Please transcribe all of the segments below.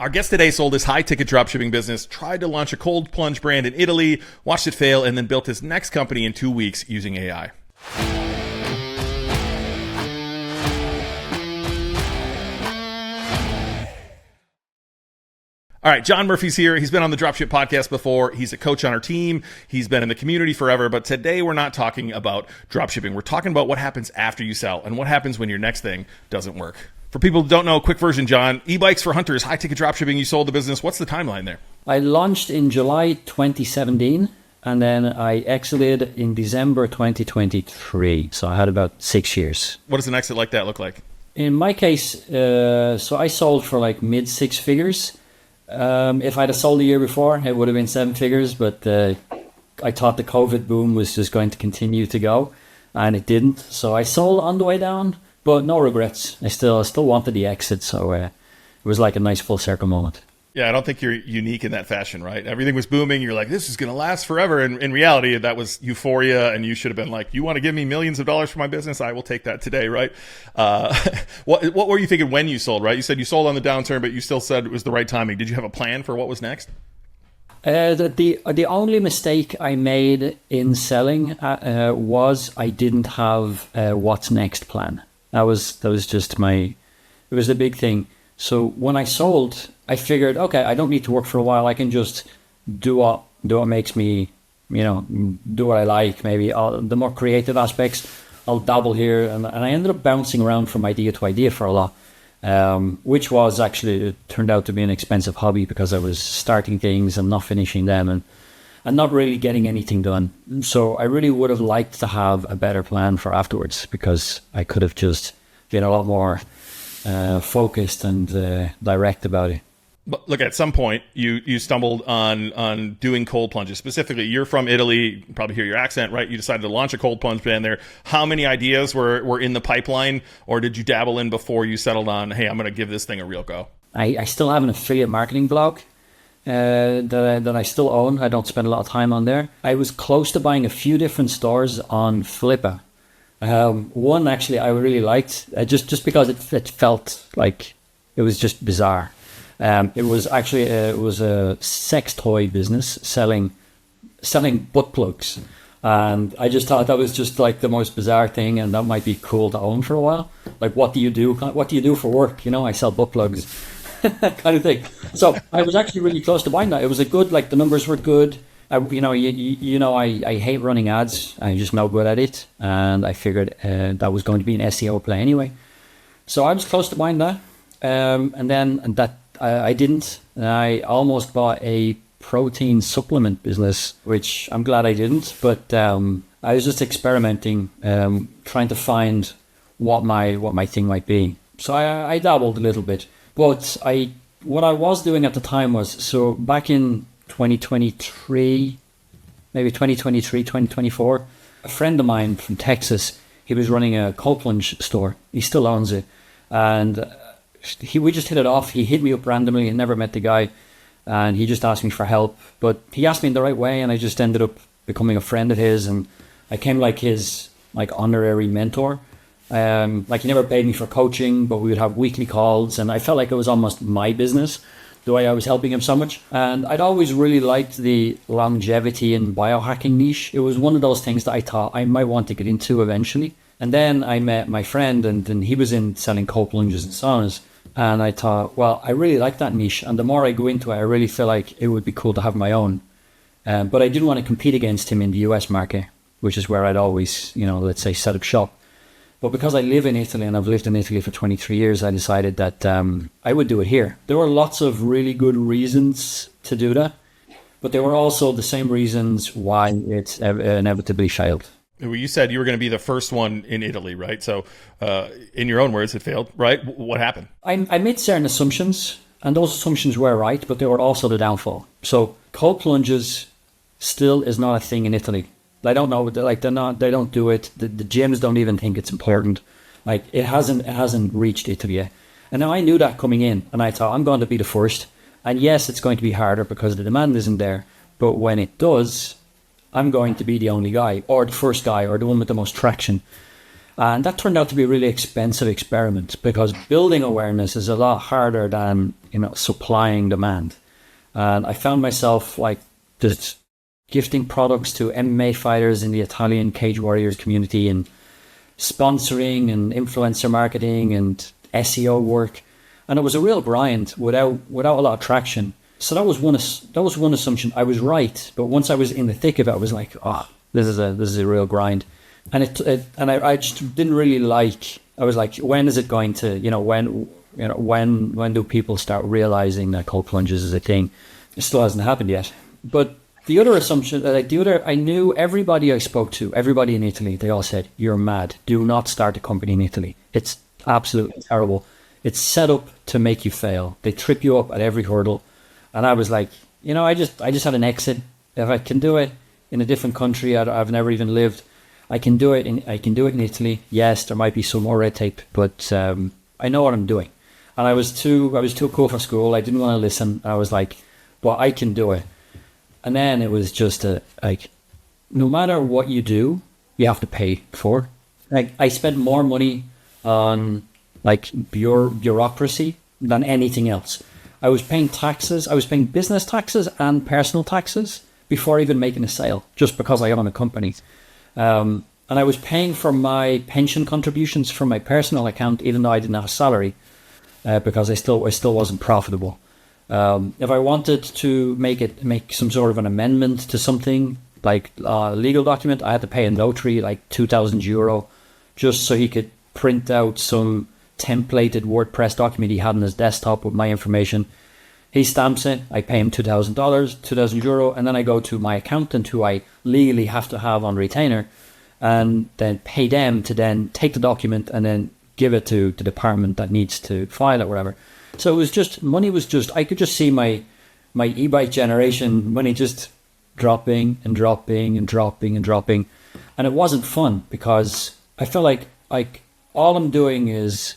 Our guest today sold his high-ticket dropshipping business, tried to launch a cold plunge brand in Italy, watched it fail, and then built his next company in 2 weeks using AI. All right, John Murphy's here. He's been on the Dropship podcast before. He's a coach on our team. He's been in the community forever. But today we're not talking about dropshipping. We're talking about what happens after you sell and what happens when your next thing doesn't work. For people who don't know, quick version, John, e-bikes for hunters, high-ticket dropshipping, you sold the business. What's the timeline there? I launched in July 2017, and then I exited in December 2023. So I had about 6 years. What does an exit like that look like? In my case, so I sold for like mid six figures. If I'd have sold the year before, it would have been seven figures, but I thought the COVID boom was just going to continue to go, and it didn't. So I sold on the way down, but no regrets. I still wanted the exit, so it was like a nice full circle moment. Yeah, I don't think you're unique in that fashion, right? Everything was booming. You're like, this is going to last forever. And in reality, that was euphoria. And you should have been like, you want to give me millions of dollars for my business? I will take that today, right? What were you thinking when you sold, right? You said you sold on the downturn, but you still said it was the right timing. Did you have a plan for what was next? The only mistake I made in selling was I didn't have what's next plan. That was just it was the big thing. So when I sold, I figured, okay, I don't need to work for a while. I can just do what makes me, do what I like. Maybe the more creative aspects, I'll dabble here. And I ended up bouncing around from idea to idea for a lot, which was actually, it turned out to be an expensive hobby because I was starting things and not finishing them and not really getting anything done. So I really would have liked to have a better plan for afterwards, because I could have just been a lot more focused and direct about it. But look, at some point you stumbled on doing cold plunges. Specifically, you're from Italy, you can probably hear your accent, right? You decided to launch a cold plunge brand there. How many ideas were in the pipeline, or did you dabble in before you settled on, hey, I'm going to give this thing a real go? I still have an affiliate marketing blog that I still own. I don't spend a lot of time on there. I was close to buying a few different stores on Flippa. One actually I really liked, just because it felt like it was just bizarre. It was actually a sex toy business selling butt plugs, and I just thought that was just like the most bizarre thing, and that might be cool to own for a while. Like, what do you do? What do you do for work? I sell butt plugs, kind of thing. So I was actually really close to buying that. It was a good, like, the numbers were good. I hate running ads. I'm just no good at it, and I figured that was going to be an SEO play anyway. So I was close to buying that, I didn't. I almost bought a protein supplement business, which I'm glad I didn't. But I was just experimenting, trying to find what my thing might be. So I dabbled a little bit. But what I was doing at the time was, so back in 2023, maybe 2024, a friend of mine from Texas, he was running a cold plunge store. He still owns it, and we just hit it off. He hit me up randomly. I never met the guy, and he just asked me for help. But he asked me in the right way, and I just ended up becoming a friend of his, and I came like his honorary mentor. He never paid me for coaching, but we would have weekly calls, and I felt like it was almost my business, the way I was helping him so much. And I'd always really liked the longevity and biohacking niche. It was one of those things that I thought I might want to get into eventually. And then I met my friend, and he was in selling cold plunges and saunas. And I thought, well, I really like that niche. And the more I go into it, I really feel like it would be cool to have my own. But I didn't want to compete against him in the US market, which is where I'd always, let's say, set up shop. But because I live in Italy, and I've lived in Italy for 23 years, I decided that I would do it here. There were lots of really good reasons to do that, but there were also the same reasons why it inevitably failed. You said you were going to be the first one in Italy, right? So in your own words, it failed, right? What happened? I made certain assumptions, and those assumptions were right, but they were also the downfall. So cold plunges still is not a thing in Italy. I don't know, they don't do it. The gyms don't even think it's important. Like, it hasn't reached Italy yet. And now I knew that coming in, and I thought, I'm going to be the first. And yes, it's going to be harder because the demand isn't there. But when it does, I'm going to be the only guy, or the first guy, or the one with the most traction. And that turned out to be a really expensive experiment, because building awareness is a lot harder than, supplying demand. And I found myself like just gifting products to MMA fighters in the Italian Cage Warriors community, and sponsoring and influencer marketing and SEO work. And it was a real grind without a lot of traction. So that was one assumption. I was right, but once I was in the thick of it, I was like, this is a real grind. And I just didn't really like. I was like, when is it going to? When do people start realizing that cold plunges is a thing? It still hasn't happened yet. But the other assumption, I knew everybody I spoke to, everybody in Italy, they all said, "You're mad. Do not start a company in Italy. It's absolutely terrible. It's set up to make you fail. They trip you up at every hurdle." And I was like, I just had an exit. If I can do it in a different country, I've never even lived. I can do it in Italy. Yes, there might be some more red tape, but I know what I'm doing. And I was too cool for school. I didn't want to listen. I was like, well, I can do it. And then it was just no matter what you do, you have to pay for. Like, I spent more money on bureaucracy than anything else. I was paying taxes. I was paying business taxes and personal taxes before even making a sale, just because I own a company. And I was paying for my pension contributions from my personal account, even though I didn't have a salary, because I still wasn't profitable. If I wanted to make some sort of an amendment to something, like a legal document, I had to pay a notary like €2,000 just so he could print out some templated WordPress document he had on his desktop with my information. He stamps it, I pay him $2,000, €2,000, and then I go to my accountant, who I legally have to have on retainer, and then pay them to then take the document and then give it to the department that needs to file it, whatever. So it was just, I could just see my e-bike generation money just dropping and dropping and dropping and dropping. And it wasn't fun, because I felt like all I'm doing is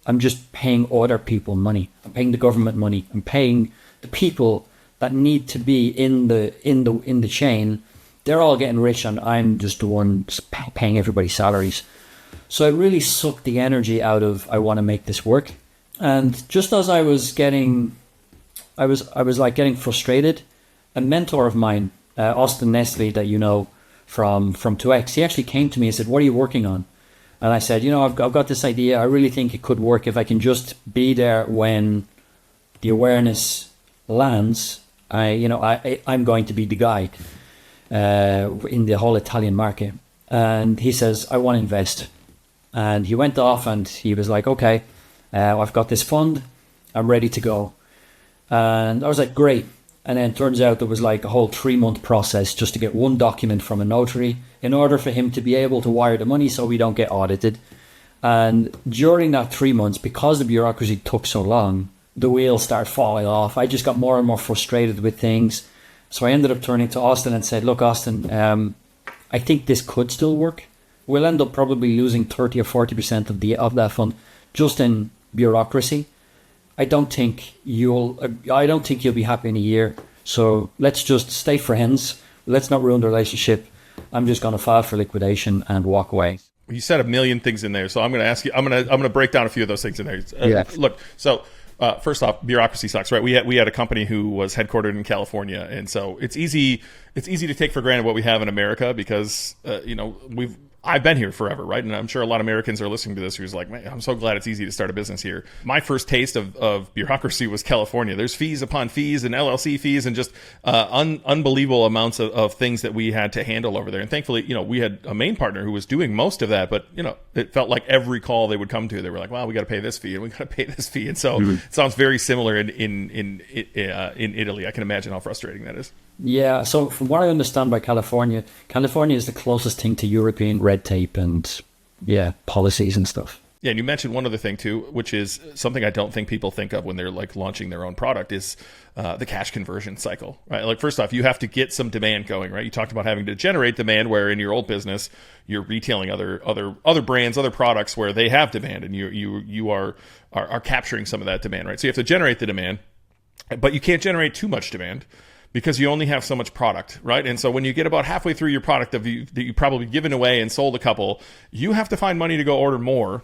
I'm just paying other people money. I'm paying the government money. I'm paying the people that need to be in the chain. They're all getting rich, and I'm just the one paying everybody's salaries. So it really sucked the energy out of, I want to make this work. And just as I was getting frustrated, a mentor of mine, Austin Nestle, that you know from 2X, he actually came to me and said, "What are you working on?" And I said, I've got this idea. I really think it could work if I can just be there when the awareness lands. I'm going to be the guy in the whole Italian market. And he says, "I want to invest." And he went off and he was like, "Okay, I've got this fund. I'm ready to go." And I was like, "Great." And then it turns out there was like a whole 3-month process just to get one document from a notary in order for him to be able to wire the money so we don't get audited. And during that 3 months, because the bureaucracy took so long, the wheels started falling off. I just got more and more frustrated with things. So I ended up turning to Austin and said, "Look, Austin, I think this could still work. We'll end up probably losing 30 or 40% of that fund just in bureaucracy. I don't think you'll be happy in a year. So let's just stay friends. Let's not ruin the relationship. I'm just going to file for liquidation and walk away." You said a million things in there, so I'm going to ask you. I'm going to break down a few of those things in there. Yeah. Look, so first off, bureaucracy sucks, right? We had a company who was headquartered in California, and so it's easy to take for granted what we have in America, because I've been here forever, right? And I'm sure a lot of Americans are listening to this who's like, "Man, I'm so glad it's easy to start a business here." My first taste of bureaucracy was California. There's fees upon fees and LLC fees and just unbelievable amounts of things that we had to handle over there. And thankfully, we had a main partner who was doing most of that, but it felt like every call they would come to, they were like, "Well, we got to pay this fee and we got to pay this fee." And so it sounds very similar in Italy. I can imagine how frustrating that is. Yeah, so from what I understand by California is the closest thing to European red tape and, policies and stuff. Yeah, and you mentioned one other thing too, which is something I don't think people think of when they're like launching their own product, is the cash conversion cycle, right? Like, first off, you have to get some demand going, right? You talked about having to generate demand, where in your old business, you're retailing other brands, other products where they have demand, and you are capturing some of that demand, right? So you have to generate the demand, but you can't generate too much demand, because you only have so much product, right? And so when you get about halfway through your product that you probably given away and sold a couple, you have to find money to go order more.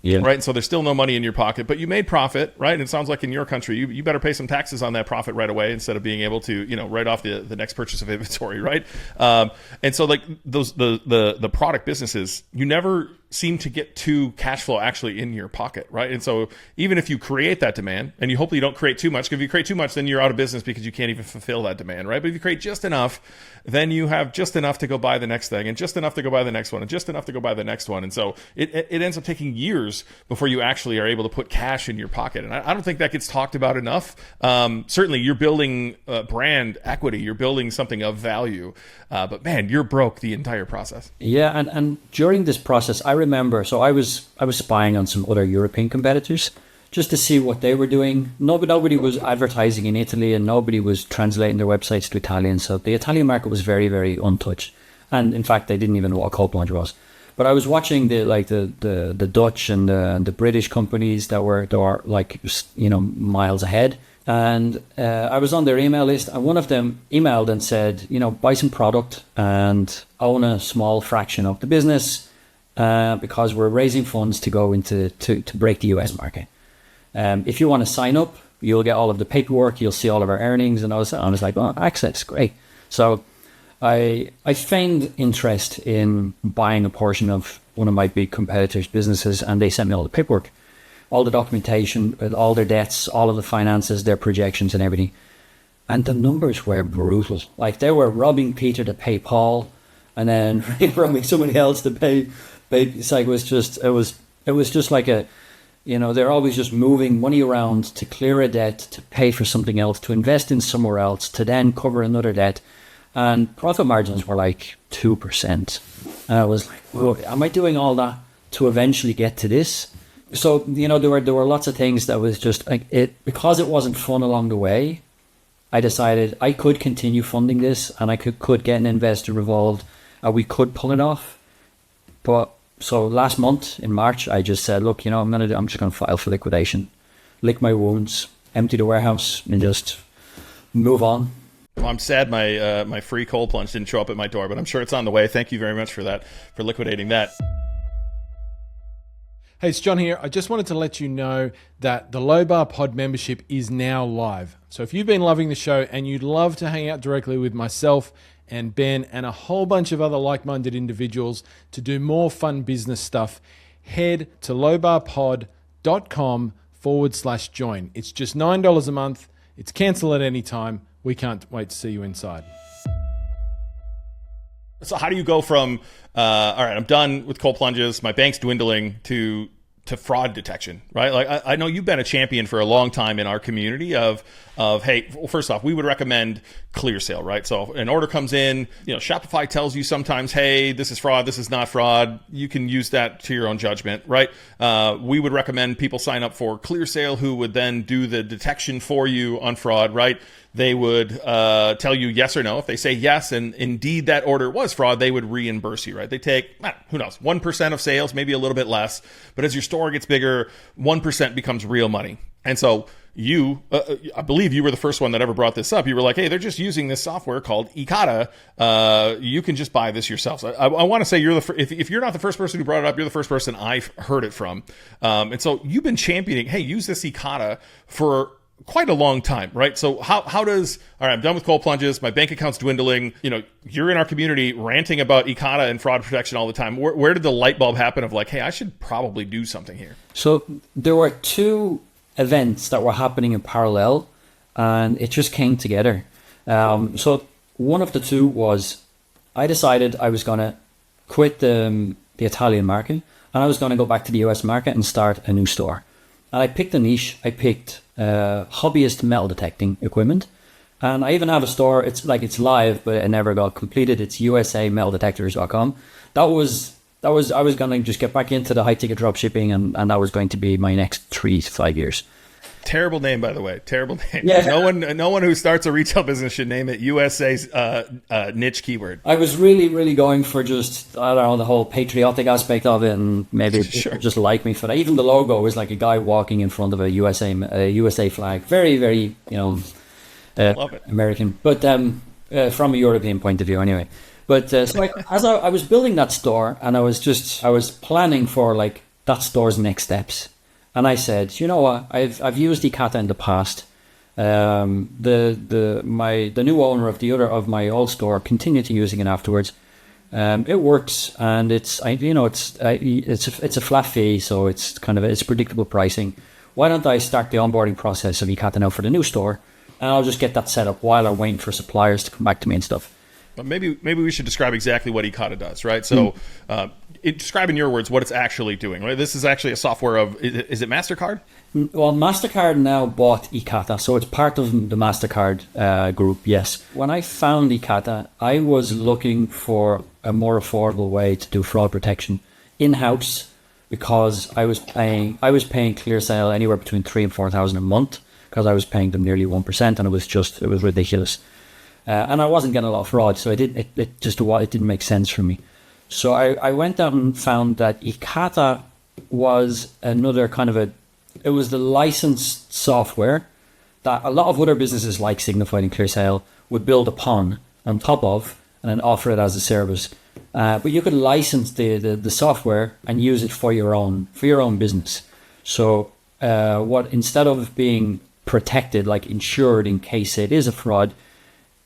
Yeah. Right. And so there's still no money in your pocket, but you made profit, right? And it sounds like in your country, you better pay some taxes on that profit right away instead of being able to, write off the next purchase of inventory, right? And so like the product businesses, you never seem to get to cash flow actually in your pocket, right? And so even if you create that demand, and you hopefully don't create too much, because if you create too much, then you're out of business because you can't even fulfill that demand, right? But if you create just enough, then you have just enough to go buy the next thing, and just enough to go buy the next one, and just enough to go buy the next one. And so it ends up taking years before you actually are able to put cash in your pocket. And I don't think that gets talked about enough. Certainly you're building brand equity, you're building something of value, but man, you're broke the entire process. Yeah, and during this process, I remember, so I was spying on some other European competitors just to see what they were doing. Nobody was advertising in Italy, and nobody was translating their websites to Italian. So the Italian market was very, very untouched. And in fact, they didn't even know what a cold plunge was. But I was watching the Dutch and the British companies that were like, miles ahead. And I was on their email list, and one of them emailed and said, buy some product and own a small fraction of the business because we're raising funds to go into to break the US market. If you want to sign up, you'll get all of the paperwork, you'll see all of our earnings. And I was like, oh, access, great. So I feigned interest in buying a portion of one of my big competitors' businesses, and they sent me all the paperwork, all the documentation, all their debts, all of the finances, their projections and everything. And the numbers were brutal. Like, they were robbing Peter to pay Paul, and then robbing somebody else to pay. It's like, it was just like they're always just moving money around to clear a debt, to pay for something else, to invest in somewhere else, to then cover another debt. And profit margins were like 2%. And I was like, whoa, am I doing all that to eventually get to this? So, there were lots of things that was just like because it wasn't fun along the way. I decided I could continue funding this, and I could get an investor involved, and we could pull it off. But so last month in March, I just said, look, I'm just going to file for liquidation, lick my wounds, empty the warehouse, and just move on. Well, I'm sad my free cold plunge didn't show up at my door, but I'm sure it's on the way. Thank you very much for that, for liquidating that. Hey, it's John here. I just wanted to let you know that the Low Bar Pod membership is now live. So if you've been loving the show and you'd love to hang out directly with myself and Ben and a whole bunch of other like-minded individuals to do more fun business stuff, head to lowbarpod.com/join. It's just $9 a month. It's cancel at any time. We can't wait to see you inside. So how do you go from, all right, I'm done with cold plunges, my bank's dwindling, to fraud detection, right? Like I know you've been a champion for a long time in our community of hey, well, first off, we would recommend clear sale, right? So an order comes in, Shopify tells you sometimes, hey, this is fraud, this is not fraud. You can use that to your own judgment, right? We would recommend people sign up for clear sale, who would then do the detection for you on fraud, right? They would tell you yes or no. If they say yes, and indeed that order was fraud, they would reimburse you, right? They take, who knows, 1% of sales, maybe a little bit less. But as your store gets bigger, 1% becomes real money. And so you, I believe you were the first one that ever brought this up. You were like, hey, they're just using this software called Ekata. You can just buy this yourself. So I want to say you're if you're not the first person who brought it up, you're the first person I've heard it from. And so you've been championing, hey, use this Ekata for quite a long time, right? So how does, all right, I'm done with cold plunges, my bank account's dwindling, you're in our community ranting about Ekata and fraud protection all the time. Where did the light bulb happen of like, hey, I should probably do something here? So there were two events that were happening in parallel, and it just came together. So one of the two was, I decided I was going to quit the Italian market, and I was going to go back to the US market and start a new store. And I picked a niche. I picked hobbyist metal detecting equipment, and I even have a store. It's live, but it never got completed. It's usameldetectors.com. I was going to just get back into the high ticket drop shipping, and that was going to be my next 3 to 5 years. Terrible name, by the way. Terrible name. Yeah. No one who starts a retail business should name it USA's niche keyword. I was really, really going for just, I don't know, the whole patriotic aspect of it, and maybe people just like me for that. Even the logo was like a guy walking in front of a USA flag. Very, very, Love it. American, but from a European point of view, anyway. But so as I was building that store, and I was planning for like that store's next steps, and I said, you know what, I've used Ekata in the past. The new owner of my old store continued to using it afterwards. It works, and it's a flat fee, so it's predictable pricing. Why don't I start the onboarding process of Ekata now for the new store, and I'll just get that set up while I'm waiting for suppliers to come back to me and stuff. But maybe we should describe exactly what Ekata does, right? So, describe in your words what it's actually doing, right? This is actually a software of, is it MasterCard? Well, MasterCard now bought Ekata, so it's part of the MasterCard group, yes. When I found Ekata, I was looking for a more affordable way to do fraud protection in-house, because I was paying ClearSale anywhere between $3,000 and $4,000 a month, because I was paying them nearly 1%, and it was ridiculous. And I wasn't getting a lot of fraud, so it didn't make sense for me. So I went out and found that Ekata was another kind of it was the licensed software that a lot of other businesses like Signified and ClearSale would build upon on top of and then offer it as a service. But you could license the software and use it for your own business. So instead of being protected, like insured in case it is a fraud,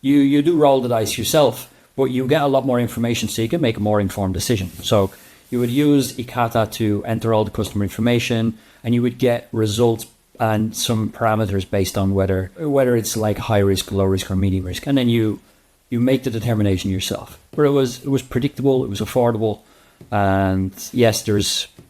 you do roll the dice yourself, but you get a lot more information, so you can make a more informed decision. So you would use Ekata to enter all the customer information, and you would get results and some parameters based on whether it's like high risk, low risk, or medium risk, and then you make the determination yourself. But it was predictable, it was affordable, and yes,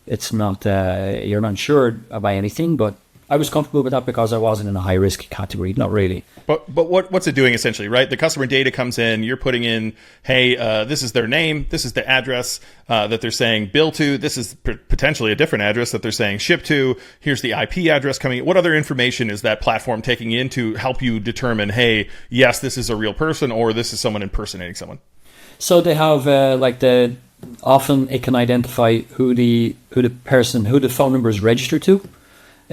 it's not you're not insured by anything, but I was comfortable with that because I wasn't in a high risk category, not really. But what's it doing essentially, right? The customer data comes in, you're putting in, hey, this is their name, this is the address that they're saying bill to, this is potentially a different address that they're saying ship to, here's the IP address coming in. What other information is that platform taking in to help you determine, hey, yes, this is a real person, or this is someone impersonating someone? So they have often it can identify who the phone number is registered to.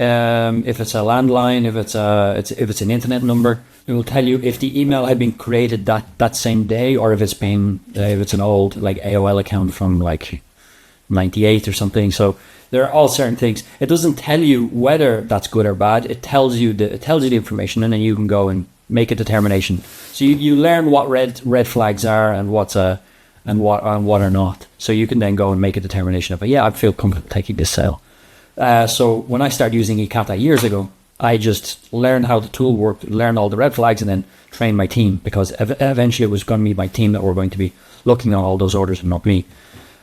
If it's a landline, if it's an internet number, it will tell you if the email had been created that same day, or if it's an old like AOL account from like 98 or something. So there are all certain things. It doesn't tell you whether that's good or bad. It tells you the information, and then you can go and make a determination. So you learn what red flags are and what are not. So you can then go and make a determination of, I feel comfortable taking this sale. So when I started using Ekata years ago, I just learned how the tool worked, learned all the red flags, and then trained my team, because eventually it was going to be my team that were going to be looking at all those orders and not me.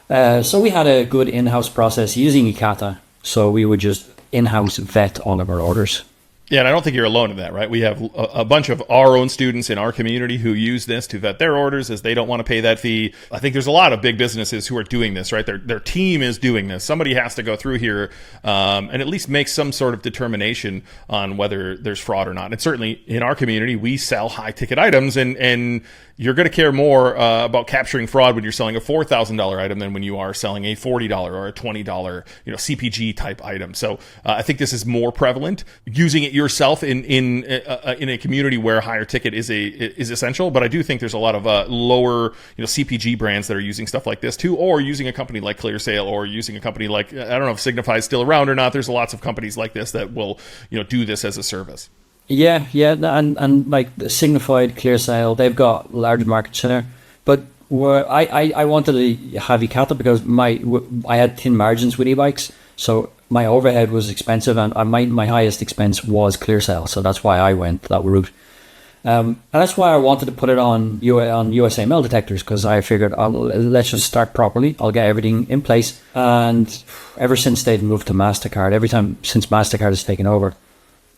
So we had a good in-house process using Ekata. So we would just in-house vet all of our orders. Yeah, and I don't think you're alone in that, right? We have a bunch of our own students in our community who use this to vet their orders, as they don't want to pay that fee. I think there's a lot of big businesses who are doing this, right? Their team is doing this. Somebody has to go through here and at least make some sort of determination on whether there's fraud or not. And certainly in our community, we sell high ticket items, and you're going to care more about capturing fraud when you're selling a $4,000 item than when you are selling a $40 or a $20 CPG type item. So I think this is more prevalent. Using it yourself in a community where higher ticket is essential, but I do think there's a lot of lower CPG brands that are using stuff like this too, or using a company like ClearSale, or using a company like, I don't know if Signify is still around or not. There's lots of companies like this that will do this as a service. Yeah, and like Signified, ClearSale, they've got large market share. But I wanted to have Ekata because I had thin margins with e-bikes, so my overhead was expensive, and my highest expense was ClearSale, so that's why I went that route. And that's why I wanted to put it on USA Mail detectors, because I figured let's just start properly. I'll get everything in place. And ever since they've moved to MasterCard, every time since MasterCard has taken over,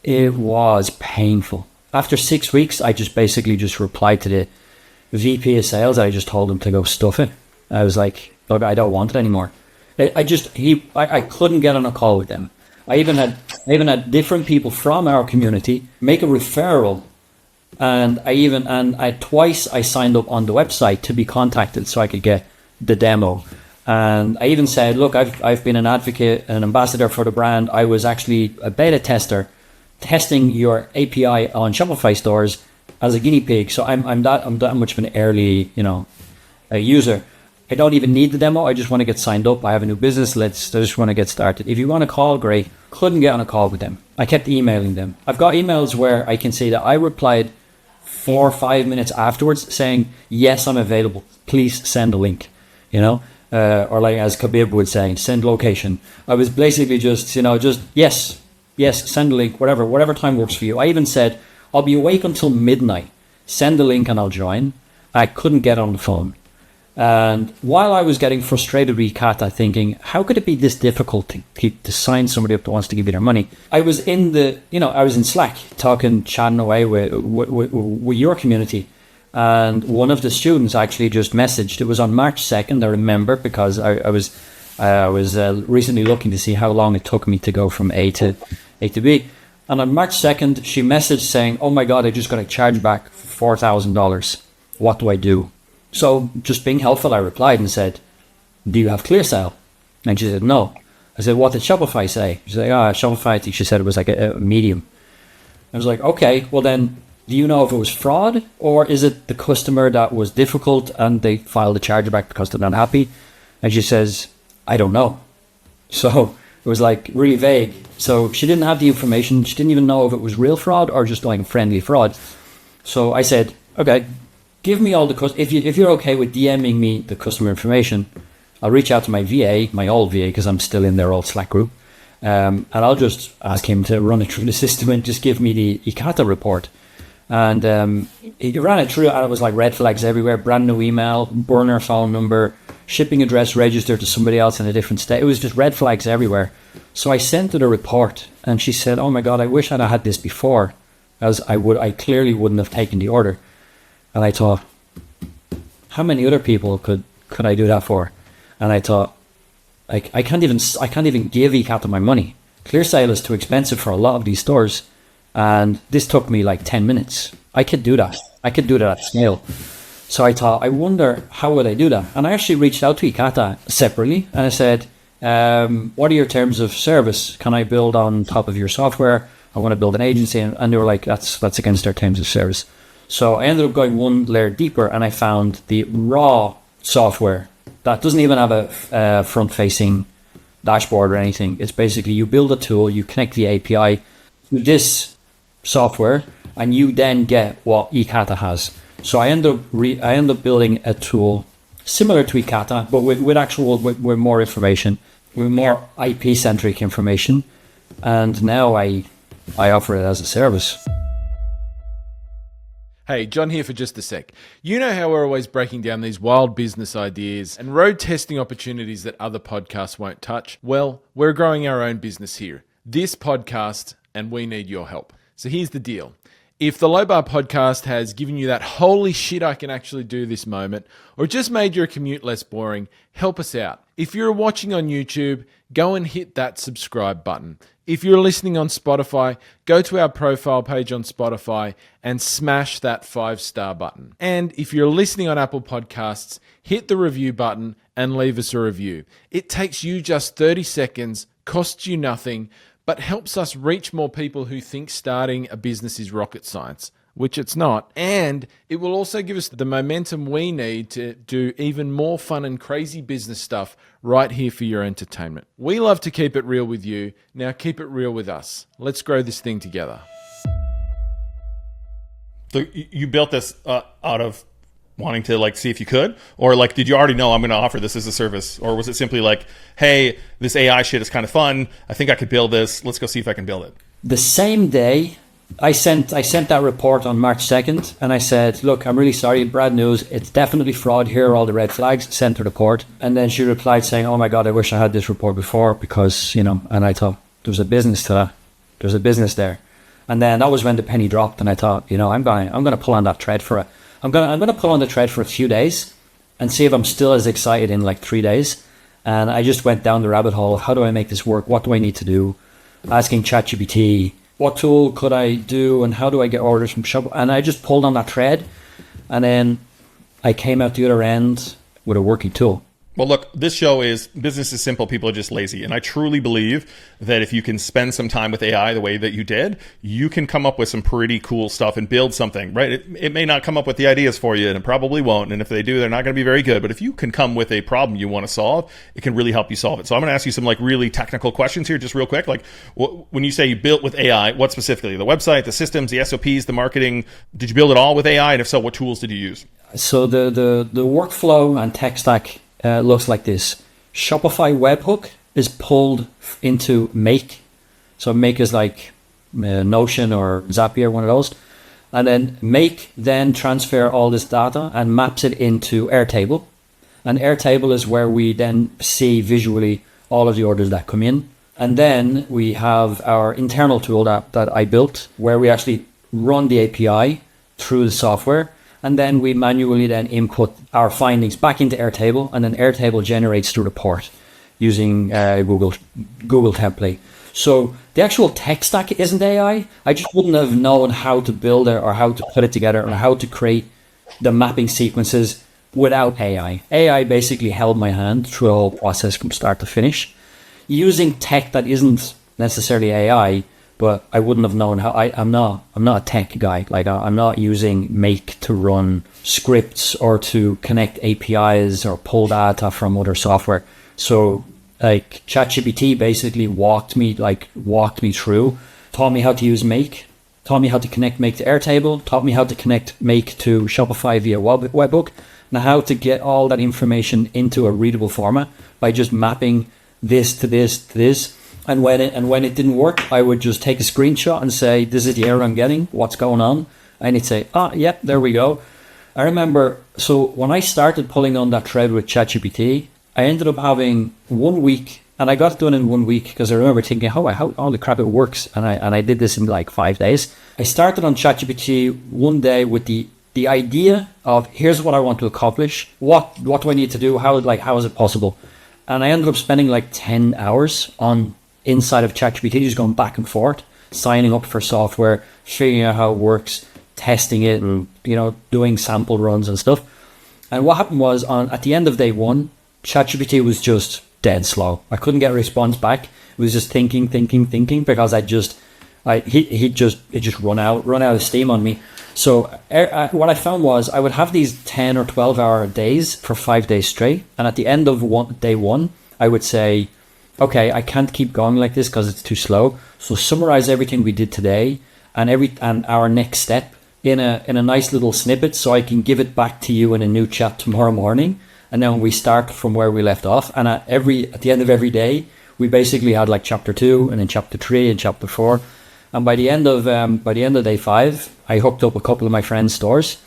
it was painful. After 6 weeks, I basically replied to the VP of sales. I just told him to go stuff it. I was like, look, I don't want it anymore. I couldn't get on a call with them. I even had different people from our community make a referral, and twice I signed up on the website to be contacted so I could get the demo. And I even said, look, I've been an advocate, an ambassador for the brand. I was actually a beta tester, testing your API on Shopify stores, as a guinea pig. So I'm that much of an early, a user. I don't even need the demo. I just want to get signed up. I have a new business. I just want to get started. If you want a call, great. Couldn't get on a call with them. I kept emailing them. I've got emails where I can see that I replied 4 or 5 minutes afterwards saying, yes, I'm available. Please send a link, or like as Khabib would say, send location. I was basically just yes, send a link, whatever time works for you. I even said, I'll be awake until midnight. Send the link and I'll join. I couldn't get on the phone. And while I was getting frustrated with Ekata, thinking, how could it be this difficult to sign somebody up that wants to give you their money? I was in I was in Slack chatting away with your community. And one of the students actually just messaged. It was on March 2nd, I remember, because I was recently looking to see how long it took me to go from A to B. And on March 2nd, she messaged saying, oh my God, I just got a charge back for $4,000. What do I do? So just being helpful, I replied and said, do you have ClearSale? And she said, no. I said, what did Shopify say? She said, Shopify, I think she said it was like a medium. I was like, okay, well then, do you know if it was fraud or is it the customer that was difficult and they filed a chargeback because they're not happy? And she says, I don't know. So it was like really vague. So she didn't have the information. She didn't even know if it was real fraud or just like friendly fraud. So I said, okay, give me all the if you're okay with DMing me the customer information, I'll reach out to my VA, my old VA, because I'm still in their old Slack group, and I'll just ask him to run it through the system and just give me the Ekata report. And he ran it through, and it was like red flags everywhere, brand new email, burner phone number, shipping address registered to somebody else in a different state. It was just red flags everywhere. So I sent her the report, and she said, oh my God, I wish I'd had this before, as I clearly wouldn't have taken the order. And I thought, how many other people could I do that for? And I thought, I can't even give Ekata my money. ClearSale is too expensive for a lot of these stores, and this took me like 10 minutes. I could do that. I could do that at scale. So I thought, I wonder how would I do that? And I actually reached out to Ekata separately, and I said, what are your terms of service? Can I build on top of your software? I want to build an agency, and they were like, that's against our terms of service. So I ended up going one layer deeper, and I found the raw software that doesn't even have a front-facing dashboard or anything. It's basically you build a tool, you connect the API to this software, and you then get what Ekata has. So I end up building a tool similar to Ekata, but with more information, with more IP-centric information, and now I offer it as a service. Hey, John here for just a sec. You know how we're always breaking down these wild business ideas and road testing opportunities that other podcasts won't touch? Well, we're growing our own business here, this podcast, and we need your help. So here's the deal. If the Low Bar podcast has given you that holy shit I can actually do this moment, or just made your commute less boring, help us out. If you're watching on YouTube, go and hit that subscribe button. If you're listening on Spotify, go to our profile page on Spotify and smash that 5-star button. And if you're listening on Apple Podcasts, hit the review button and leave us a review. It takes you just 30 seconds, costs you nothing, but helps us reach more people who think starting a business is rocket science, which it's not. And it will also give us the momentum we need to do even more fun and crazy business stuff right here for your entertainment. We love to keep it real with you. Now keep it real with us. Let's grow this thing together. So you built this out of wanting to see if you could, or did you already know I'm going to offer this as a service, or was it simply hey, this AI shit is kind of fun, I think I could build this, let's go see if I can build it? The same day I sent that report on March 2nd, and I said, look, I'm really sorry, bad news, it's definitely fraud, here are all the red flags, sent her the report. And then she replied saying, oh my God, I wish I had this report before, because and I thought there's a business to that, there's a business there. And then that was when the penny dropped, and I thought, I'm going to pull on that thread for it. I'm going to pull on the thread for a few days and see if I'm still as excited in 3 days. And I just went down the rabbit hole of how do I make this work? What do I need to do? Asking ChatGPT, what tool could I do? And how do I get orders from Shop? And I just pulled on that thread. And then I came out the other end with a working tool. Well, look, this show is business is simple. People are just lazy. And I truly believe that if you can spend some time with AI the way that you did, you can come up with some pretty cool stuff and build something, right? It may not come up with the ideas for you, and it probably won't. And if they do, they're not going to be very good. But if you can come with a problem you want to solve, it can really help you solve it. So I'm going to ask you some like really technical questions here, just real quick. Like when you say you built with AI, what specifically? The website, the systems, the SOPs, the marketing? Did you build it all with AI? And if so, what tools did you use? So the workflow and tech stack looks like this. Shopify webhook is pulled into Make. So Make is like Notion or Zapier, one of those. And then Make then transfer all this data and maps it into Airtable. And Airtable is where we then see visually all of the orders that come in. And then we have our internal tool that I built where we actually run the API through the software. And then we manually then input our findings back into Airtable, and then Airtable generates the report using Google template. So the actual tech stack isn't AI. I just wouldn't have known how to build it or how to put it together or how to create the mapping sequences without AI. AI basically held my hand through the whole process from start to finish. Using tech that isn't necessarily AI, but I wouldn't have known how. I'm not a tech guy. Like I'm not using Make to run scripts or to connect APIs or pull data from other software. So like ChatGPT basically walked me through, taught me how to use Make, taught me how to connect Make to Airtable, taught me how to connect Make to Shopify via webhook, and how to get all that information into a readable format by just mapping this to this to this. And when it didn't work, I would just take a screenshot and say, this is the error I'm getting, what's going on? And it'd say, yeah, there we go. I remember, so when I started pulling on that thread with ChatGPT, I ended up having 1 week, and I got it done in 1 week because I remember thinking, how all the crap it works. And I did this in like 5 days. I started on ChatGPT one day with the idea of, here's what I want to accomplish. What do I need to do? How is it possible? And I ended up spending like 10 hours on inside of ChatGPT, just going back and forth, signing up for software, figuring out how it works, testing it, and doing sample runs and stuff. And what happened was, at the end of day one, ChatGPT was just dead slow. I couldn't get a response back. It was just thinking, because it just run out of steam on me. So what I found was I would have these 10 or 12 hour days for 5 days straight, and at the end of day one, I would say, okay, I can't keep going like this because it's too slow. So summarize everything we did today and our next step in a nice little snippet, so I can give it back to you in a new chat tomorrow morning. And then we start from where we left off. And at the end of every day, we basically had like chapter 2 and then chapter 3 and chapter 4. And by the end of day 5, I hooked up a couple of my friends' stores,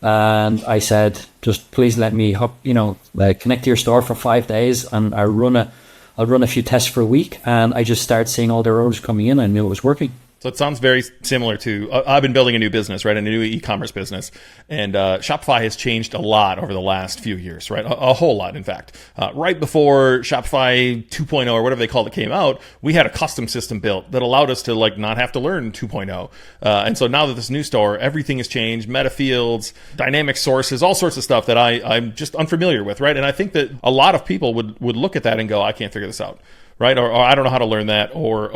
and I said, just please let me connect to your store for 5 days, and I'll run a few tests for a week, and I just started seeing all their orders coming in. I knew it was working. So it sounds very similar to, I've been building a new business, right? A new e-commerce business. And Shopify has changed a lot over the last few years, right? A whole lot, in fact. Right before Shopify 2.0 or whatever they called it came out, we had a custom system built that allowed us to not have to learn 2.0. And so now that this new store, everything has changed, meta fields, dynamic sources, all sorts of stuff that I'm just unfamiliar with, right? And I think that a lot of people would look at that and go, I can't figure this out. Right? Or I don't know how to learn that. Or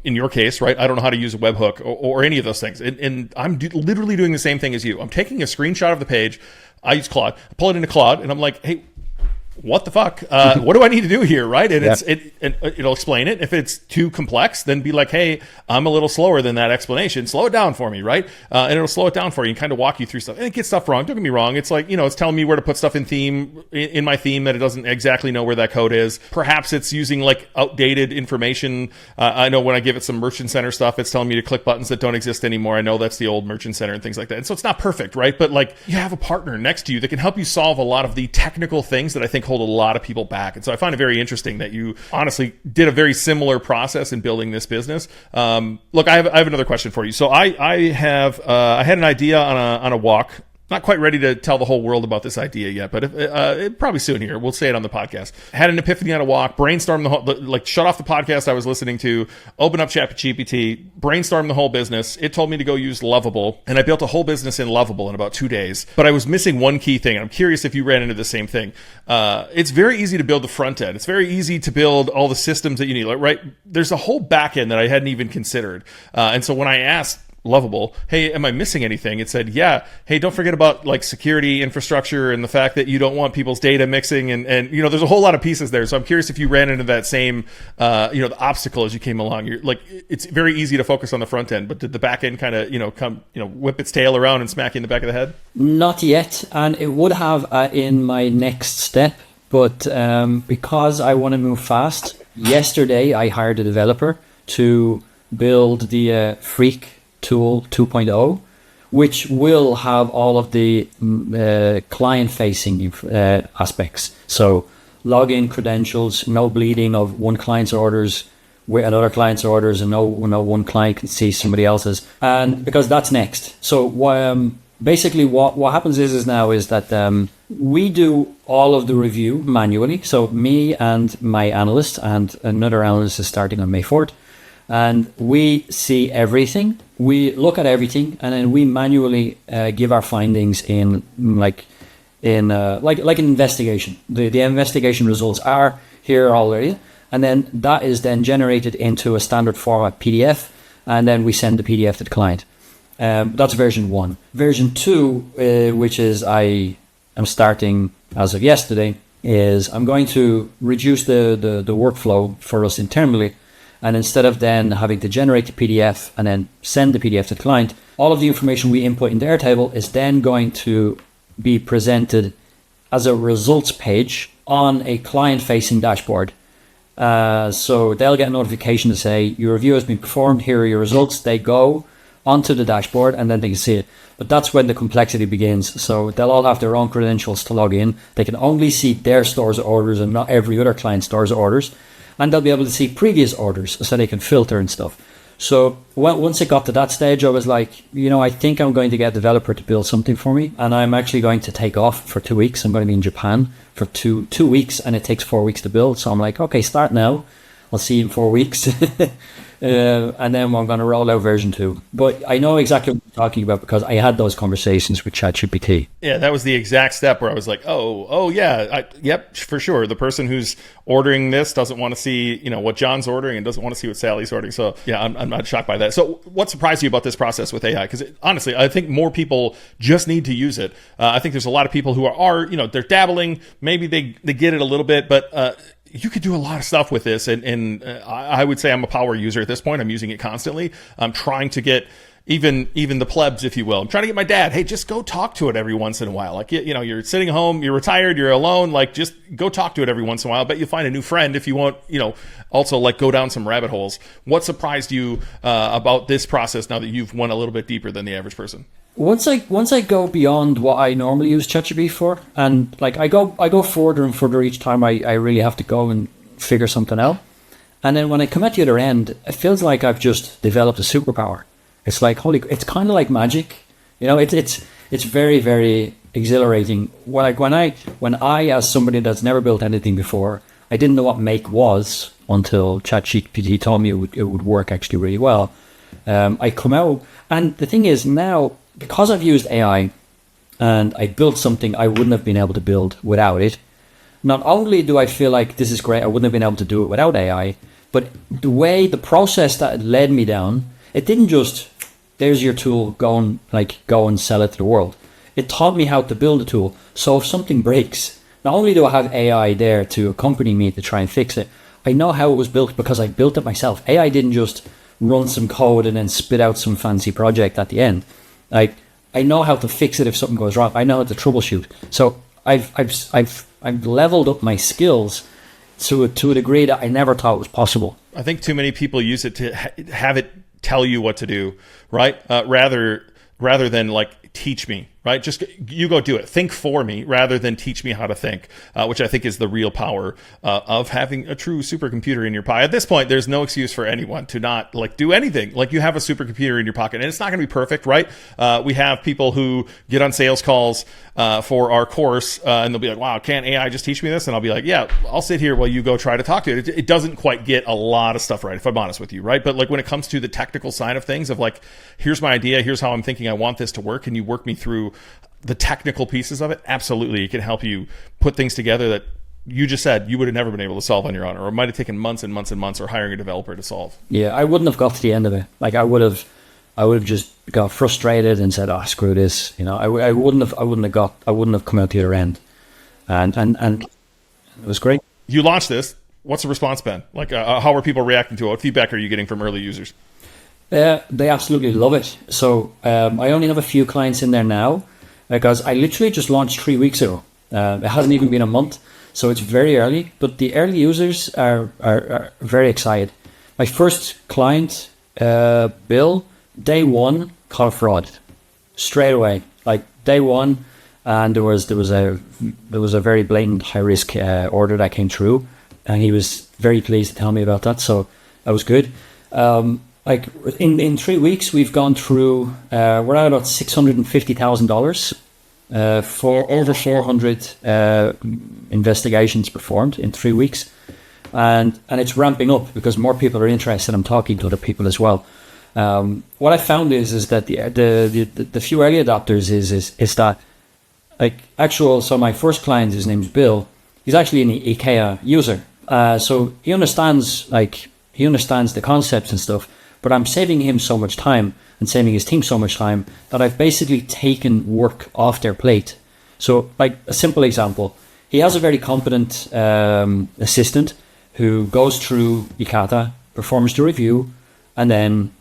in your case, right? I don't know how to use a webhook or any of those things. And I'm literally doing the same thing as you. I'm taking a screenshot of the page. I use Claude. I pull it into Claude, and I'm like, hey, what the fuck? What do I need to do here, right? And it'll explain it. If it's too complex, then be like, hey, I'm a little slower than that explanation. Slow it down for me, right? And it'll slow it down for you and kind of walk you through stuff. And it gets stuff wrong. Don't get me wrong. It's like, it's telling me where to put stuff in my theme that it doesn't exactly know where that code is. Perhaps it's using like outdated information. I know when I give it some Merchant Center stuff, it's telling me to click buttons that don't exist anymore. I know that's the old Merchant Center and things like that. And so it's not perfect, right? But like you have a partner next to you that can help you solve a lot of the technical things that I think hold a lot of people back. And so I find it very interesting that you honestly did a very similar process in building this business. Look, I have another question for you. So I had an idea on a walk not quite ready to tell the whole world about this idea yet, but probably soon here. We'll say it on the podcast. Had an epiphany on a walk, brainstormed shut off the podcast I was listening to, open up ChatGPT, brainstormed the whole business. It told me to go use Lovable, and I built a whole business in Lovable in about 2 days. But I was missing one key thing. I'm curious if you ran into the same thing. It's very easy to build the front end. It's very easy to build all the systems that you need, right? There's a whole back end that I hadn't even considered. And so when I asked Lovable, hey, am I missing anything? It said, yeah. Hey, don't forget about like security, infrastructure, and the fact that you don't want people's data mixing, and there's a whole lot of pieces there. So I'm curious if you ran into that same the obstacle as you came along. You're like, it's very easy to focus on the front end, but did the back end kind of whip its tail around and smack you in the back of the head? Not yet, and it would have in my next step, but because I want to move fast, yesterday I hired a developer to build the FRIQ tool 2.0, which will have all of the client-facing aspects. So login credentials, no bleeding of one client's orders with another client's orders, and no one client can see somebody else's. And because that's next. So basically what happens is that we do all of the review manually. So me and my analyst and another analyst is starting on May 4th. And we see everything, we look at everything, and then we manually give our findings in like an investigation. The investigation results are here already, and then that is then generated into a standard format PDF, and then we send the PDF to the client. That's version 1. Version 2, which is I am starting as of yesterday, is I'm going to reduce the workflow for us internally. And instead of then having to generate the PDF and then send the PDF to the client, all of the information we input in their table is then going to be presented as a results page on a client-facing dashboard. So they'll get a notification to say, your review has been performed, here are your results. They go onto the dashboard and then they can see it. But that's when the complexity begins. So they'll all have their own credentials to log in. They can only see their stores of orders and not every other client's stores of orders. And they'll be able to see previous orders so they can filter and stuff. So once it got to that stage, I was like, I think I'm going to get a developer to build something for me. And I'm actually going to take off for 2 weeks. I'm going to be in Japan for two weeks, and it takes 4 weeks to build. So I'm like, okay, start now. I'll see you in 4 weeks. And then I'm going to roll out version 2. But I know exactly what you're talking about because I had those conversations with ChatGPT. Yeah, that was the exact step where I was like, oh yeah, yep, for sure. The person who's ordering this doesn't want to see, what John's ordering and doesn't want to see what Sally's ordering. So yeah, I'm not shocked by that. So what surprised you about this process with AI? Because honestly, I think more people just need to use it. I think there's a lot of people who are they're dabbling. Maybe they get it a little bit, but you could do a lot of stuff with this. And I would say I'm a power user at this point. I'm using it constantly. I'm trying to get even the plebs, if you will. I'm trying to get my dad, hey, just go talk to it every once in a while. Like, you're sitting home, you're retired, you're alone. Like, just go talk to it every once in a while. I bet you'll find a new friend if you want, also like go down some rabbit holes. What surprised you about this process now that you've went a little bit deeper than the average person? Once I go beyond what I normally use ChatGPT for, and like I go further and further each time I really have to go and figure something out. And then when I come at the other end, it feels like I've just developed a superpower. It's like, it's kind of like magic. It's very, very exhilarating. When I, as somebody that's never built anything before, I didn't know what make was until ChatGPT told me it would work actually really well. I come out, and the thing is now, because I've used AI and I built something I wouldn't have been able to build without it, not only do I feel like this is great, I wouldn't have been able to do it without AI, but the process that it led me down, it didn't just, there's your tool, go and sell it to the world. It taught me how to build a tool. So if something breaks, not only do I have AI there to accompany me to try and fix it, I know how it was built because I built it myself. AI didn't just run some code and then spit out some fancy project at the end. I know how to fix it if something goes wrong. I know how to troubleshoot. So I've leveled up my skills to a degree that I never thought was possible. I think too many people use it to have it tell you what to do, right? Rather than like teach me, right? Just you go do it. Think for me rather than teach me how to think, which I think is the real power of having a true supercomputer in your pocket. At this point, there's no excuse for anyone to not like do anything. Like you have a supercomputer in your pocket, and it's not going to be perfect, right? We have people who get on sales calls for our course, and they'll be like, "Wow, can't AI just teach me this?" And I'll be like, "Yeah, I'll sit here while you go try to talk to it." It doesn't quite get a lot of stuff right, if I'm honest with you, right? But like when it comes to the technical side of things, of like, here's my idea, here's how I'm thinking I want this to work, can you work me through the technical pieces of it? Absolutely. It can help you put things together that you just said you would have never been able to solve on your own, or it might have taken months and months and months, or hiring a developer to solve. Yeah, I wouldn't have got to the end of it. Like I would have just got frustrated and said, "Oh, screw this." You know, I wouldn't have come out the other end, and it was great. You launched this. What's the response been? Like, how are people reacting to it? What feedback are you getting from early users? They absolutely love it. So I only have a few clients in there now because I literally just launched 3 weeks ago. It hasn't even been a month, so it's very early. But the early users are very excited. My first client, Bill, day one, caught fraud straight away, like day one, and there was a very blatant high risk order that came through, and he was very pleased to tell me about that. So that was good. Like in 3 weeks, we've gone through. We're at about $650,000 for over 400 investigations performed in 3 weeks, and it's ramping up because more people are interested. I'm talking to other people as well. What I found is that the few early adopters is that like actual. So my first client, his name's Bill. He's actually an Ekata user, so he understands the concepts and stuff. But I'm saving him so much time and saving his team so much time that I've basically taken work off their plate. So, like a simple example, he has a very competent assistant who goes through Ekata, performs the review, and then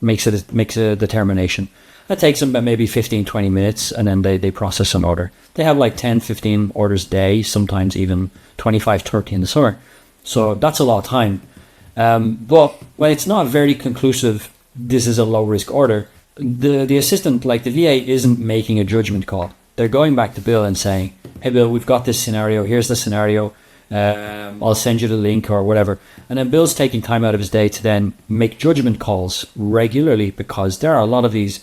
makes a determination. That takes them about maybe 15, 20 minutes, and then they process an order. They have like 10, 15 orders a day, sometimes even 25, 30 in the summer. So that's a lot of time. But when it's not very conclusive, this is a low risk order, the assistant, like the VA, isn't making a judgment call. They're going back to Bill and saying, "Hey Bill, we've got this scenario, here's the scenario, I'll send you the link," or whatever. And then Bill's taking time out of his day to then make judgment calls regularly, because there are a lot of these,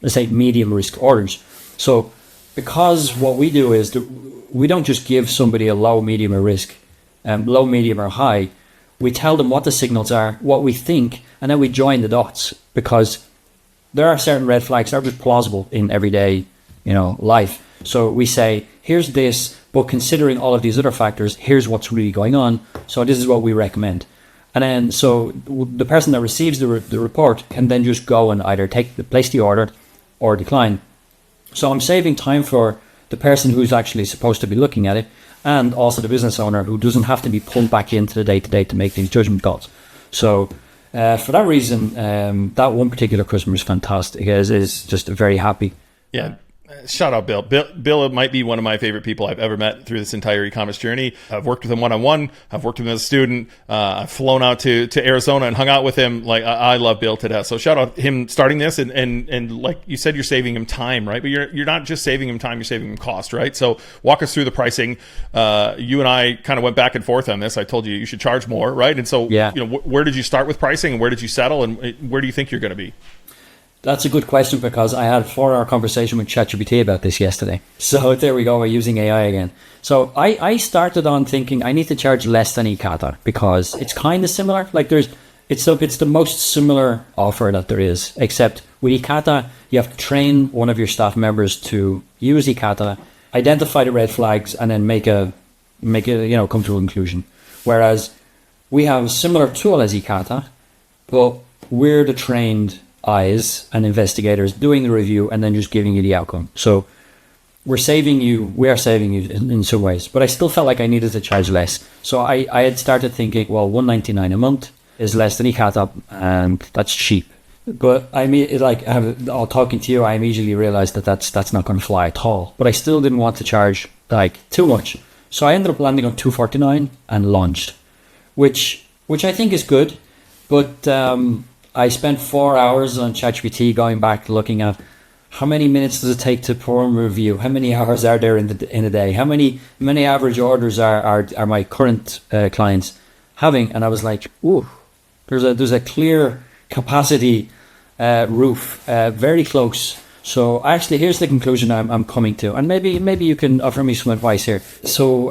let's say, medium risk orders. So because what we do is we don't just give somebody a low, medium, or risk, low, medium, or high. We tell them what the signals are, what we think, and then we join the dots, because there are certain red flags that are just plausible in everyday, life. So we say, here's this, but considering all of these other factors, here's what's really going on. So this is what we recommend. And then so the person that receives the report can then just go and either place the order or decline. So I'm saving time for the person who's actually supposed to be looking at it, and also the business owner, who doesn't have to be pulled back into the day-to-day to make these judgment calls. So for that reason, that one particular customer is fantastic. Is just very happy. Yeah. Shout out Bill. Bill might be one of my favorite people I've ever met through this entire e-commerce journey. I've worked with him one-on-one. I've worked with him as a student. I've flown out to Arizona and hung out with him. Like, I love Bill to death. So shout out him starting this, and like you said, you're saving him time, right? But you're not just saving him time, you're saving him cost, right? So walk us through the pricing. You and I kind of went back and forth on this. I told you should charge more, right? And so, where did you start with pricing, and where did you settle, and where do you think you're going to be? That's a good question, because I had a 4-hour conversation with ChatGPT about this yesterday. So there we go, we're using AI again. So I started on thinking I need to charge less than Ekata, because it's kind of similar. Like it's the most similar offer that there is, except with Ekata, you have to train one of your staff members to use Ekata, identify the red flags, and then make a come to a conclusion. Whereas we have a similar tool as Ekata, but we're the trained eyes and investigators doing the review and then just giving you the outcome. So we are saving you in some ways, but I still felt like I needed to charge less. So I had started thinking, well, $199 a month is less than Ekata, and that's cheap. But talking to you, I immediately realized that that's not going to fly at all. But I still didn't want to charge too much. So I ended up landing on $249 and launched, which I think is good, but I spent 4 hours on ChatGPT going back looking at How many minutes does it take to perform a review? How many hours are there in a day? How many average orders are my current clients having? And I was like, ooh, there's a clear capacity roof, very close. So actually, here's the conclusion I'm coming to, and maybe you can offer me some advice here. So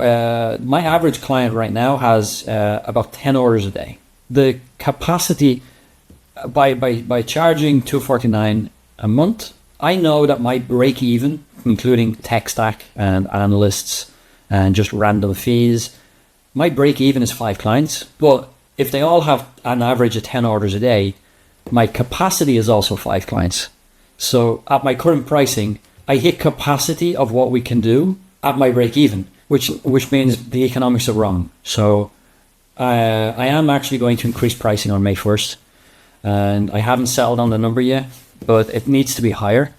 my average client right now has about 10 orders a day. The capacity by charging $249 a month, I know that my break even, including tech stack and analysts and just random fees, my break even is 5 clients. But if they all have an average of 10 orders a day, my capacity is also 5 clients. So at my current pricing, I hit capacity of what we can do at my break even, which means the economics are wrong. So I am actually going to increase pricing on May 1st. And I haven't settled on the number yet, but it needs to be higher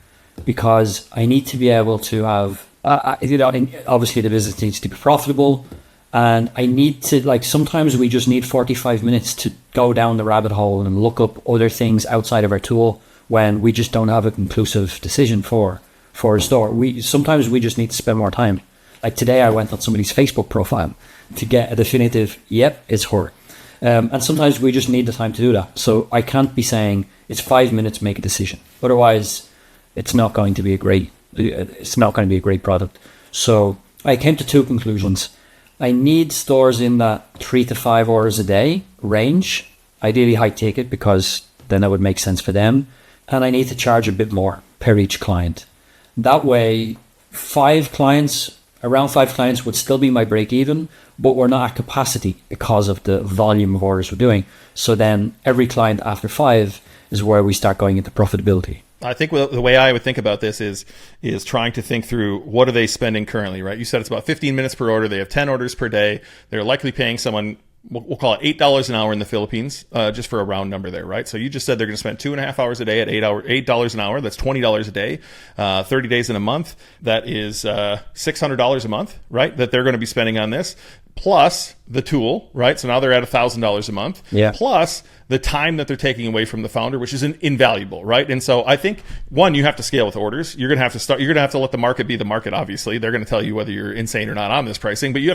because I need to be able to have, obviously the business needs to be profitable. And I need to, sometimes we just need 45 minutes to go down the rabbit hole and look up other things outside of our tool when we just don't have a conclusive decision for a store. Sometimes we just need to spend more time. Like today I went on somebody's Facebook profile to get a definitive, yep, it's her. And sometimes we just need the time to do that. So I can't be saying it's 5 minutes, make a decision. Otherwise, it's not going to be a great product. So I came to 2 conclusions. I need stores in that 3 to 5 orders a day range, ideally high ticket, because then that would make sense for them. And I need to charge a bit more per each client. That way, around 5 clients would still be my break even, but we're not at capacity because of the volume of orders we're doing. So then every client after 5 is where we start going into profitability. I think the way I would think about this is trying to think through what are they spending currently, right? You said it's about 15 minutes per order. They have 10 orders per day. They're likely paying someone, we'll call it $8 an hour in the Philippines, just for a round number there, right? So you just said they're going to spend 2.5 hours a day at $8 an hour. That's $20 a day, 30 days in a month. That is $600 a month, right? That they're going to be spending on this, plus the tool, right? So now they're at $1,000 a month, plus the time that they're taking away from the founder, which is invaluable, right? And so I think, one, you have to scale with orders. You're going to have to let the market be the market, obviously. They're going to tell you whether you're insane or not on this pricing, but you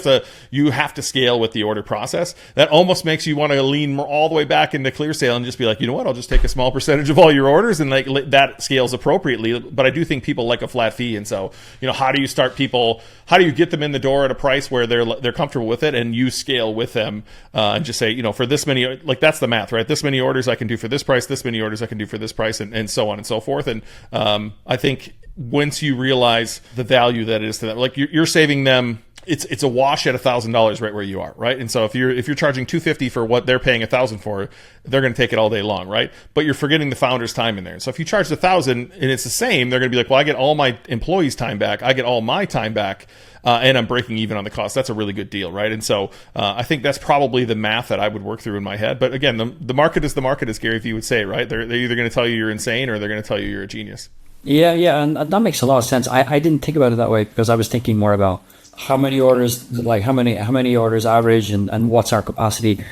have to scale with the order process. That almost makes you want to lean all the way back into clear sale and just be like, you know what, I'll just take a small percentage of all your orders, and that scales appropriately. But I do think people like a flat fee. And so, how do you get them in the door at a price where they're comfortable with it, and you scale with them, and just say, for this many, that's the math, right? This many orders I can do for this price, this many orders I can do for this price, and so on and so forth. And I think once you realize the value that it is to them, you're saving them, it's a wash at $1,000 right where you are, right? And so if you're charging $250 for what they're paying $1,000 for, they're going to take it all day long, right? But you're forgetting the founder's time in there. So if you charge $1,000 and it's the same, they're going to be like, well, I get all my employees' time back, I get all my time back, and I'm breaking even on the cost. That's a really good deal, right? And so I think that's probably the math that I would work through in my head. But again, the market is the market, as Gary Vee would say, right? They're either going to tell you you're insane or they're going to tell you you're a genius. Yeah, and that makes a lot of sense. I didn't think about it that way because I was thinking more about how many orders, how many orders average, and what's our capacity.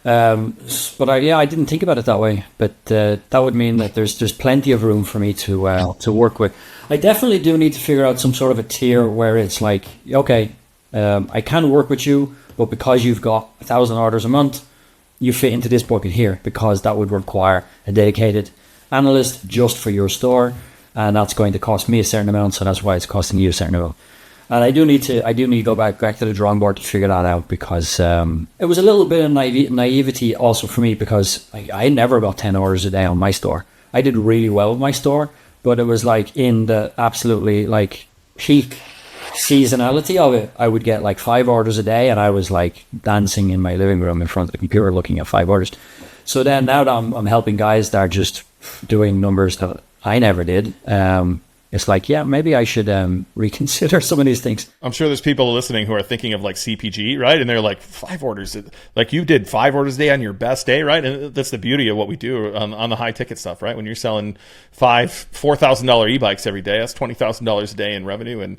But I didn't think about it that way. But that would mean that there's plenty of room for me to work with. I definitely do need to figure out some sort of a tier where it's like, okay, I can work with you, but because you've got 1,000 orders a month, you fit into this bucket here, because that would require a dedicated analyst just for your store, and that's going to cost me a certain amount, so that's why it's costing you a certain amount. And I do need to go back to the drawing board to figure that out, because it was a little bit of naivety also for me, because I never got 10 orders a day on my store. I did really well with my store, but it was in the absolutely peak seasonality of it. I would get 5 orders a day, and I was dancing in my living room in front of the computer looking at 5 orders. So then now that I'm helping guys that are just doing numbers that I never did, it's maybe I should reconsider some of these things. I'm sure there's people listening who are thinking of CPG, right? And they're 5 orders. You did 5 orders a day on your best day, right? And that's the beauty of what we do on the high ticket stuff, right? When you're selling $4,000 e-bikes every day, that's $20,000 a day in revenue. And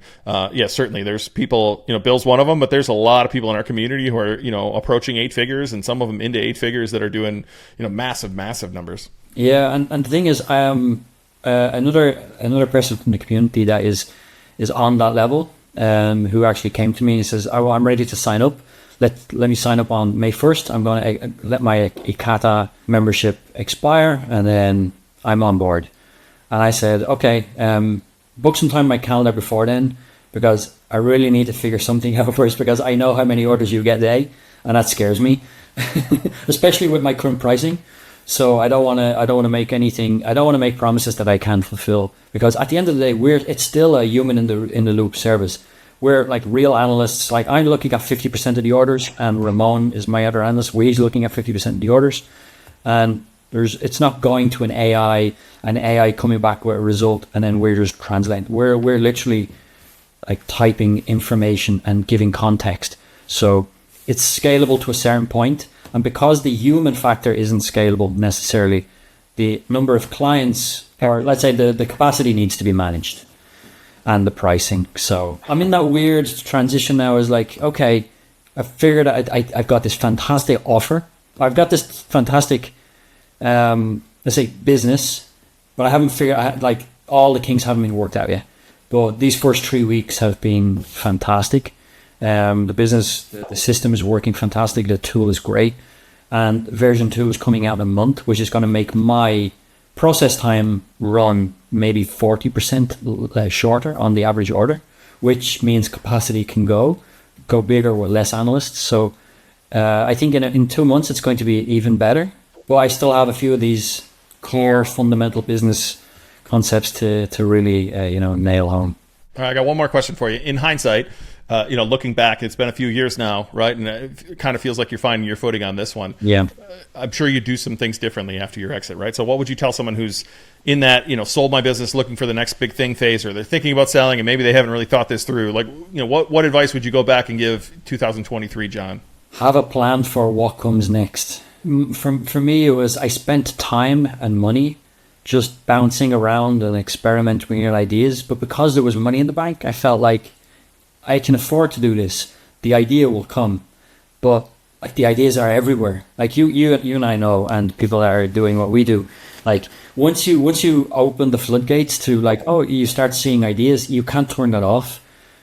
certainly there's people, Bill's one of them, but there's a lot of people in our community who are, approaching 8 figures, and some of them into 8 figures that are doing, massive, massive numbers. Yeah. And the thing is, another person from the community that is on that level, who actually came to me and says, "Oh, I'm ready to sign up. Let me sign up on May 1st. I'm going to let my Ekata membership expire, and then I'm on board." And I said, "Okay, book some time in my calendar before then, because I really need to figure something out first, because I know how many orders you get a day, and that scares me, especially with my current pricing. So I don't want to make promises that I can't fulfill, because at the end of the day, it's still a human in the loop service. We're like real analysts. Like, I'm looking at 50% of the orders, and Ramon is my other analyst. We're looking at 50% of the orders, and it's not going to an AI coming back with a result, and then we're just translating. We're literally like typing information and giving context. So it's scalable to a certain point, and because the human factor isn't scalable necessarily, the number of clients, or let's say the capacity, needs to be managed, and the pricing. So I'm in that weird transition now. Is like, okay, I figured I've got this fantastic offer. I've got this fantastic, let's say, business, but I haven't figured, like, all the kinks haven't been worked out yet. But these first 3 weeks have been fantastic. The business, the system is working fantastic. The tool is great. And version 2 is coming out in a month, which is going to make my process time run maybe 40% shorter on the average order, which means capacity can go bigger with less analysts. So I think in 2 months it's going to be even better. But I still have a few of these core fundamental business concepts to really nail home. All right, I got one more question for you. In hindsight, looking back, it's been a few years now, right? And it kind of feels like you're finding your footing on this one. Yeah. I'm sure you do some things differently after your exit, right? So what would you tell someone who's in that, sold my business, looking for the next big thing phase, or they're thinking about selling and maybe they haven't really thought this through? Like, what advice would you go back and give 2023, John? Have a plan for what comes next. For me, it was, I spent time and money just bouncing around and experimenting with ideas. But because there was money in the bank, I felt like I can afford to do this. The idea will come. But like, the ideas are everywhere. Like you and I know, and people that are doing what we do. Like, once you open the floodgates to, like, oh, you start seeing ideas, you can't turn that off.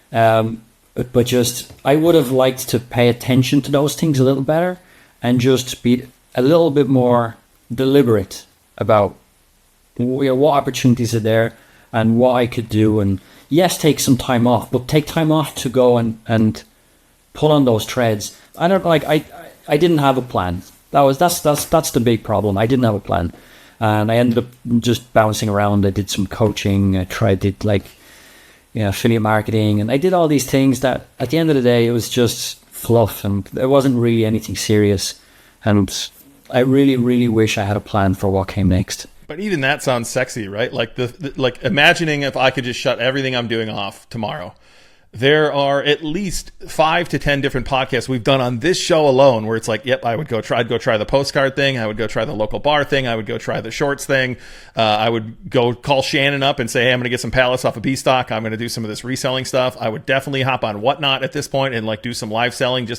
But just, I would have liked to pay attention to those things a little better, and just be a little bit more deliberate about what opportunities are there and what I could do. And yes, take some time off, but take time off to go and pull on those threads. I didn't have a plan. That's the big problem. I didn't have a plan, and I ended up just bouncing around. I did some coaching. I did affiliate marketing, and I did all these things that at the end of the day, it was just fluff, and there wasn't really anything serious. And I really, really wish I had a plan for what came next. But even that sounds sexy, right? Like like imagining if I could just shut everything I'm doing off tomorrow. There are at least 5 to 10 different podcasts we've done on this show alone where it's like, yep, I'd go try the postcard thing. I would go try the local bar thing. I would go try the shorts thing. I would go call Shannon up and say, hey, I'm going to get some pallets off of B-Stock. I'm going to do some of this reselling stuff. I would definitely hop on Whatnot at this point and like do some live selling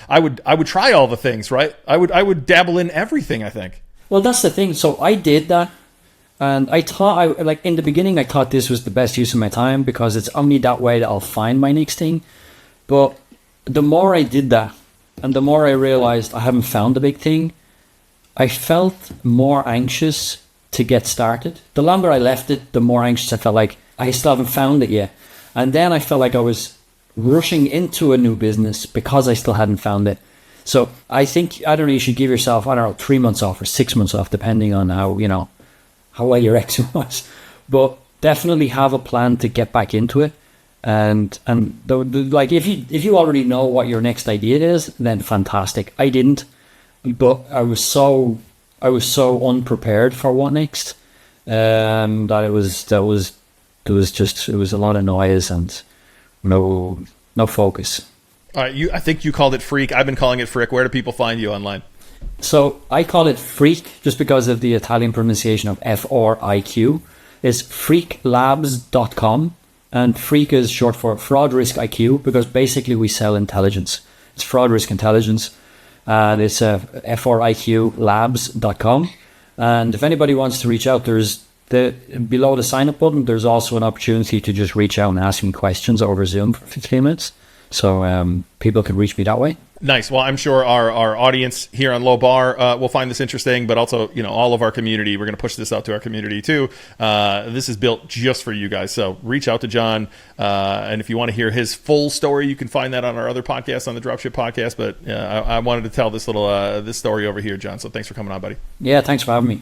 I would try all the things, right? I would dabble in everything, I think. Well, that's the thing. So I did that. And I thought, in the beginning, I thought this was the best use of my time because it's only that way that I'll find my next thing. But the more I did that, and the more I realized I haven't found the big thing, I felt more anxious to get started. The longer I left it, the more anxious I felt, like I still haven't found it yet. And then I felt like I was rushing into a new business because I still hadn't found it. So I think, I don't know, you should give yourself, 3 months off or 6 months off, depending on how well your exit was, but definitely have a plan to get back into it. And if you already know what your next idea is, then fantastic. I didn't, but I was so unprepared for what next, that it was a lot of noise and no focus. All right, I think you called it FRIQ. I've been calling it FRIQ. Where do people find you online? So I call it FRIQ just because of the Italian pronunciation of FRIQ. It's freaklabs.com, and FRIQ is short for Fraud Risk IQ because basically we sell intelligence. It's fraud risk intelligence, and it's friqlabs.com. And if anybody wants to reach out, there's Below the sign up button, there's also an opportunity to just reach out and ask me questions over Zoom for 15 minutes. So people can reach me that way. Nice. Well, I'm sure our audience here on Low Bar will find this interesting, but also, all of our community, we're going to push this out to our community too. This is built just for you guys. So reach out to John. And if you want to hear his full story, you can find that on our other podcast, on the Dropship podcast. But I wanted to tell this story over here, John. So thanks for coming on, buddy. Yeah, thanks for having me.